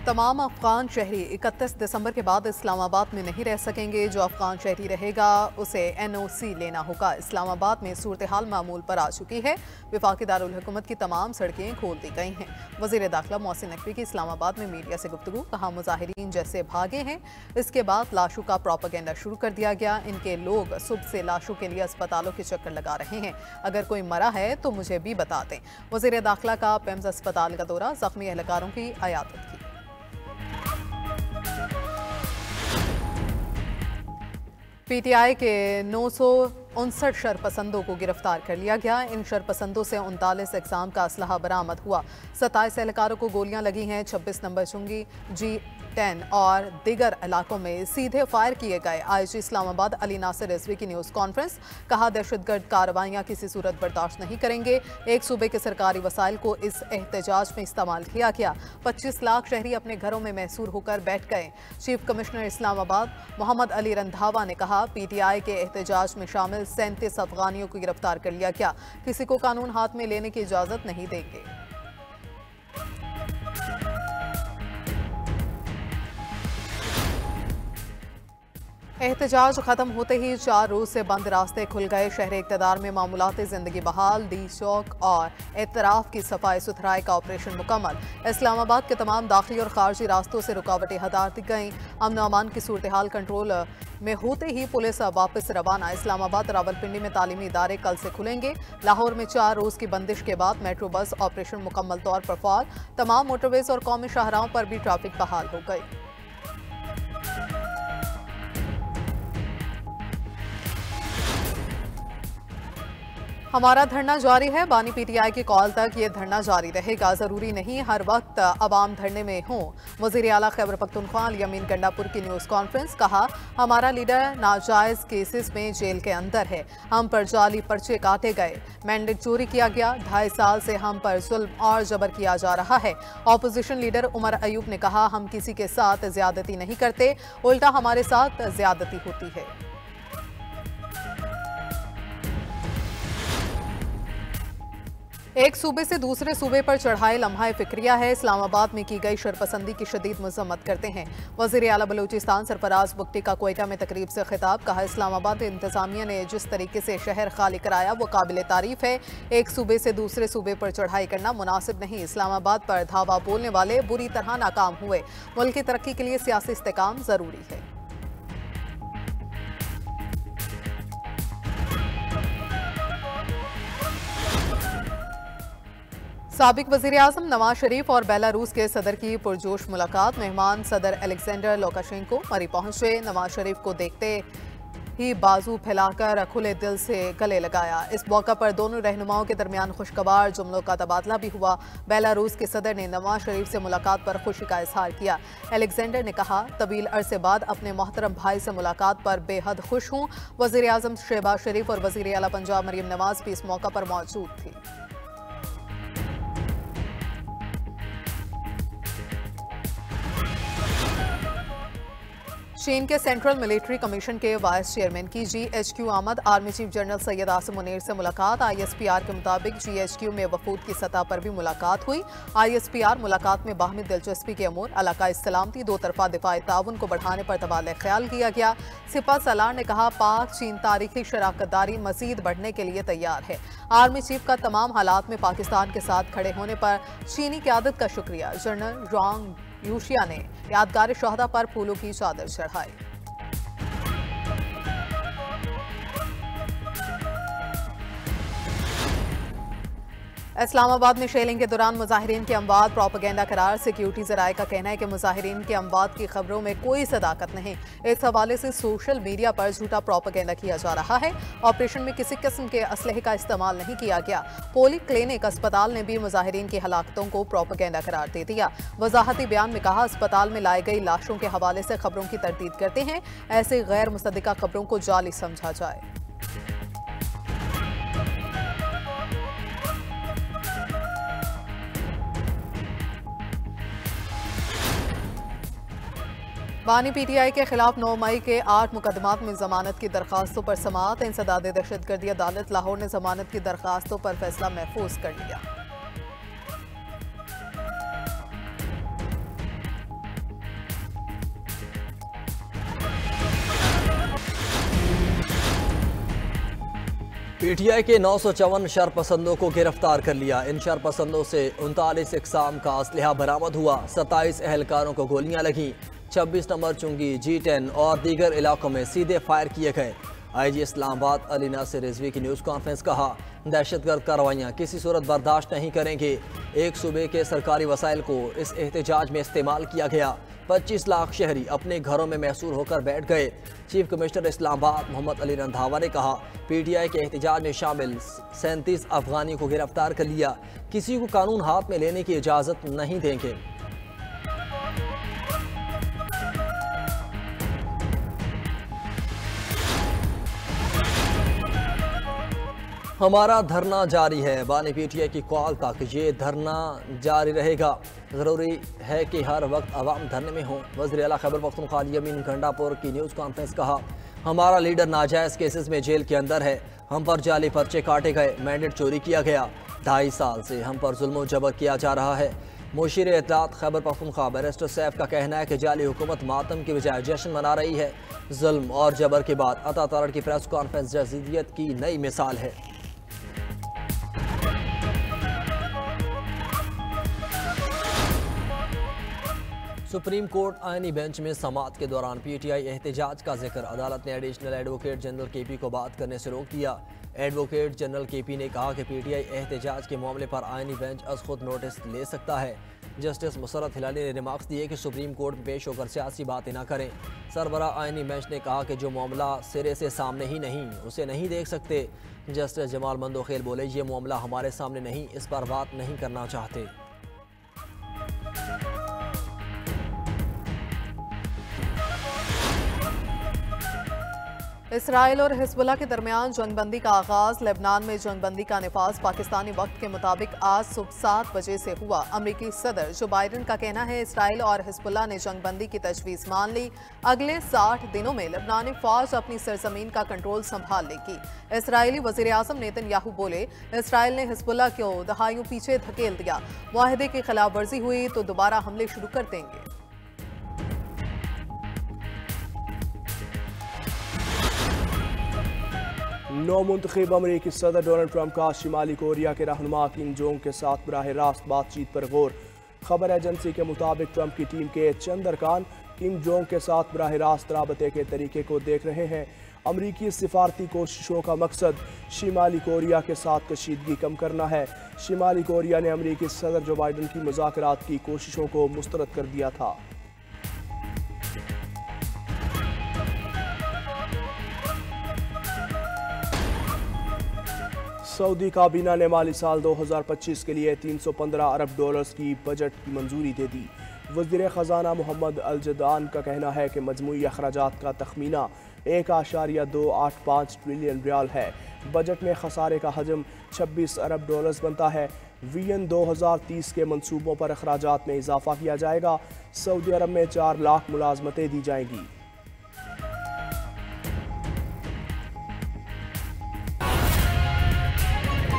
तमाम अफगान शहरी 31 दिसंबर के बाद इस्लामाबाद में नहीं रह सकेंगे। जो अफगान शहरी रहेगा उसे NOC लेना होगा। इस्लामाबाद में सूरत हाल मामूल पर आ चुकी है। वफाकी दारुल हुकूमत की तमाम सड़कें खोल दी गई हैं। वज़ीर दाखिला मोहसिन नकवी की इस्लामाबाद में मीडिया से गुफ्तगू, कहा मुजाहिरीन जैसे भागे हैं। इसके बाद लाशों का प्रोपेगेंडा शुरू कर दिया गया। इनके लोग सुबह से लाशों के लिए अस्पतालों के चक्कर लगा रहे हैं। अगर कोई मरा है तो मुझे भी बता दें। वज़ीर दाखिला का पेम्स अस्पताल का दौरा, जख्मी एहलकारों की अयादत की। PTI के 959 शरपसंदों को गिरफ्तार कर लिया गया। इन शरपसंदों से 39 एग्जाम का असलहा बरामद हुआ। 27 एहलकारों को गोलियां लगी हैं। 26 नंबर चुंगी G10 और दीगर इलाकों में सीधे फायर किए गए। IG इस्लामाबाद अली नासिर रिजवी की न्यूज़ कॉन्फ्रेंस, कहा दहशतगर्द कार्रवाइयां किसी सूरत बर्दाश्त नहीं करेंगे। एक सूबे के सरकारी वसाइल को इस एहतजाज में इस्तेमाल किया गया। 25 लाख शहरी अपने घरों में महसूर होकर बैठ गए। चीफ कमिश्नर इस्लामाबाद मोहम्मद अली रंधावा ने कहा PTI के एहतजाज में शामिल 37 अफगानियों को गिरफ्तार कर लिया गया। किसी को कानून हाथ में लेने की इजाजत नहीं देंगे। एहतजाज खत्म होते ही 4 रोज से बंद रास्ते खुल गए। शहर इक़्तिदार में मामूलाती जिंदगी बहाल। डी चौक और एतराफ की सफाई सुथराई का ऑपरेशन मुकम्मल। इस्लामाबाद के तमाम दाखिली और खारजी रास्तों से रुकावटें हटा दी गईं। अमन अमान की सूरत हाल कंट्रोल में होते ही पुलिस वापस रवाना। इस्लामाबाद रावलपिंडी में तालीमी इदारे कल से खुलेंगे। लाहौर में 4 रोज की बंदिश के बाद मेट्रो बस ऑपरेशन मुकम्मल तौर पर फाल। तमाम मोटरवेज और कौमी शाहराहों पर भी ट्रैफिक बहाल हो गई। हमारा धरना जारी है। बानी PTI की कॉल तक ये धरना जारी रहेगा। जरूरी नहीं हर वक्त अवाम धरने में हों। वज़ीर आला खैबर पख्तूनख्वा यमीन गंडापुर की न्यूज़ कॉन्फ्रेंस, कहा हमारा लीडर नाजायज केसेस में जेल के अंदर है। हम पर जाली पर्चे काटे गए, मैंडेट चोरी किया गया। 2.5 साल से हम पर जुल्म और जबर किया जा रहा है। ऑपोजिशन लीडर उमर अयूब ने कहा हम किसी के साथ ज्यादती नहीं करते, उल्टा हमारे साथ ज्यादती होती है। एक सूबे से दूसरे सूबे पर चढ़ाई लम्हा फिक्रिया है। इस्लामाबाद में की गई शरपसंदी की शदीद मजम्मत करते हैं। वज़ीर आला बलूचिस्तान सरफराज बुगटी का कोयटा में तकरीब से खिताब, कहा इस्लामाबाद इंतजामिया ने जिस तरीके से शहर खाली कराया वो काबिल तारीफ है। एक सूबे से दूसरे सूबे पर चढ़ाई करना मुनासिब नहीं। इस्लामाबाद पर धावा बोलने वाले बुरी तरह नाकाम हुए। मुल्क की तरक्की के लिए सियासी इस्तेकाम जरूरी है। साबिक वज़ीर आज़म नवाज शरीफ और बेलारूस के सदर की पुरजोश मुलाकात। मेहमान सदर अलेक्जेंडर लुकाशेंको मरी पहुंचे। नवाज शरीफ को देखते ही बाजू फैलाकर खुले दिल से गले लगाया। इस मौका पर दोनों रहनुमाओं के दरमियान खुशगवार जुमलों का तबादला भी हुआ। बेलारूस के सदर ने नवाज शरीफ से मुलाकात पर खुशी का इजहार किया। अलेक्जेंडर ने कहा तवील अरसे बाद अपने मोहतरम भाई से मुलाकात पर बेहद खुश हूँ। वज़ीर आज़म शहबाज शरीफ और वज़ीर आला पंजाब मरीम नवाज भी इस मौका पर मौजूद थी। चीन के सेंट्रल मिलिट्री कमीशन के वाइस चेयरमैन की GHQ आमद। Army chief general Syed Asim Munir से मुलाकात। ISPR के मुताबिक GHQ में वफूद की सतह पर भी मुलाकात हुई। ISPR मुलाकात में बाहमी दिलचस्पी के अमूर, इलाकाई सलामती, दो तरफा दिफाई ताउन को बढ़ाने पर तबादला ख्याल किया गया। सिपा सलार ने कहा पाक चीन तारीखी शराकतदारी मजीद बढ़ने के लिए तैयार है। आर्मी चीफ का तमाम हालात में पाकिस्तान के साथ खड़े होने पर चीनी क़यादत का शुक्रिया। जनरल रॉन्ग यूशिया ने यादगार शहदा पर फूलों की चादर चढ़ाई। इस्लामाबाद में शेलिंग के दौरान मुजाहिरीन के अमवात प्रोपेगेंडा करार। सिक्योरिटी जराये का कहना है कि मुजाहिरीन के अमवात की खबरों में कोई सदाकत नहीं। इस हवाले से सोशल मीडिया पर झूठा प्रोपेगेंडा किया जा रहा है। ऑपरेशन में किसी किस्म के असलहे का इस्तेमाल नहीं किया गया। पोली क्लिनिक अस्पताल ने भी मुजाहिरीन की हलाकतों को प्रोपेगेंडा करार दे दिया। वजाहती बयान में कहा अस्पताल में लाई गई लाशों के हवाले से खबरों की तरदीद करते हैं। ऐसे गैर मुसद्दिका खबरों को जाली समझा जाए। बानी PTI के खिलाफ 9 मई के 8 मुकदमात में जमानत की दरखास्तों पर समाअत। इंसदाद दहशतगर्दी अदालत लाहौर ने जमानत की दरखास्तों पर फैसला महफूज कर लिया। पीटीआई के 954 शरपसंदों को गिरफ्तार कर लिया। इन शरपसंदों से 39 इकसाम का असलहा बरामद हुआ। 27 अहलकारों को गोलियां लगीं। 26 नंबर चुंगी, G10 और दीगर इलाकों में सीधे फायर किए गए। IG इस्लामाबाद अली नासिर रिजवी की न्यूज़ कॉन्फ्रेंस कहा, दहशतगर्द कार्रवाइयाँ किसी सूरत बर्दाश्त नहीं करेंगे। एक सूबे के सरकारी वसाइल को इस एहतजाज में इस्तेमाल किया गया। 25 लाख शहरी अपने घरों में महसूर होकर बैठ गए। चीफ कमिश्नर इस्लामाबाद मोहम्मद अली रंधावा ने कहा, PTI के एहतजाज में शामिल 37 अफगानियों को गिरफ्तार कर लिया। किसी को कानून हाथ में लेने की इजाज़त नहीं देंगे। हमारा धरना जारी है। बानी PTI की कॉल तक ये धरना जारी रहेगा। ज़रूरी है कि हर वक्त अवाम धरने में हों। वज़ीर आला खैबर पख्तूनख्वा अमीन गंडापुर की न्यूज़ कॉन्फ्रेंस कहा, हमारा लीडर नाजायज़ केसेस में जेल के अंदर है। हम पर जाली पर्चे काटे गए, मैंडेट चोरी किया गया। 2.5 साल से हम पर जुल्म जबर किया जा रहा है। मुशीर इत्तलात खैबर पख्तूनख्वा बैरिस्टर सैफ का कहना है कि जाली हुकूमत मातम की बजाय जश्न मना रही है। जुल्म और जबर के बाद अता तारड़ की प्रेस कॉन्फ्रेंस जदीदियत की नई मिसाल है। सुप्रीम कोर्ट आईनी बेंच में समाअत के दौरान PTI एहतजाज का जिक्र। अदालत ने एडिशनल एडवोकेट जनरल KP को बात करने से रोक दिया। एडवोकेट जनरल KP ने कहा कि PTI एहतजाज के मामले पर आईनी बेंच अज खुद नोटिस ले सकता है। जस्टिस मुसरत हिलाली ने रिमार्क्स दिए कि सुप्रीम कोर्ट में पेश होकर सियासी बातें न करें। सरबरा आईनी बेंच ने कहा कि जो मामला सिरे से सामने ही नहीं उसे नहीं देख सकते। जस्टिस जमाल मंदोखेल बोले, ये मामला हमारे सामने नहीं, इस पर बात नहीं करना चाहते। इसराइल और हिजबुल्लाह के दरमियान जंगबंदी का आगाज। लेबनान में जंगबंदी का नफाज पाकिस्तानी वक्त के मुताबिक आज सुबह 7 बजे से हुआ। अमरीकी सदर जो बाइडन का कहना है, इसराइल और हिजबुल्लाह ने जंगबंदी की तजवीज़ मान ली। अगले 60 दिनों में लेबनानी फौज अपनी सरजमीन का कंट्रोल संभाल लेगी। इसराइली वज़ीर आज़म नेतन्याहू बोले, इसराइल ने हिजबुल्लाह को दहाइयों पीछे धकेल दिया। मुआहदे की खिलाफ वर्जी हुई तो दोबारा हमले शुरू कर देंगे। नौमुंतखब अमरीकी सदर डोनाल्ड ट्रंप का शिमाली कोरिया के रहनुमा किम जोंग के साथ बराह रास्त बातचीत पर गौर। खबर एजेंसी के मुताबिक ट्रंप की टीम के चंद अरकान किम जोंग के साथ बराह रास्त राबते के तरीके को देख रहे हैं। अमरीकी सिफारती कोशिशों का मकसद शिमाली कोरिया के साथ कशीदगी कम करना है। शिमाली कोरिया ने अमरीकी सदर जो बाइडन की मुज़ाकरात की कोशिशों को मुस्तरद कर दिया था। सऊदी काबीना ने माली साल 2025 के लिए 315 अरब डॉलर्स की बजट की मंजूरी दे दी। वज़ीर ख़जाना मोहम्मद अल जदान का कहना है कि मजमूई अखराजात का तखमीना 1.285 ट्रिलियन रियाल है। बजट में खसारे का हजम 26 अरब डॉलर्स बनता है। वियन 2030 के मंसूबों पर अखराजात में इजाफा किया जाएगा। सऊदी अरब में 4 लाख मुलाजमतें दी जाएंगी।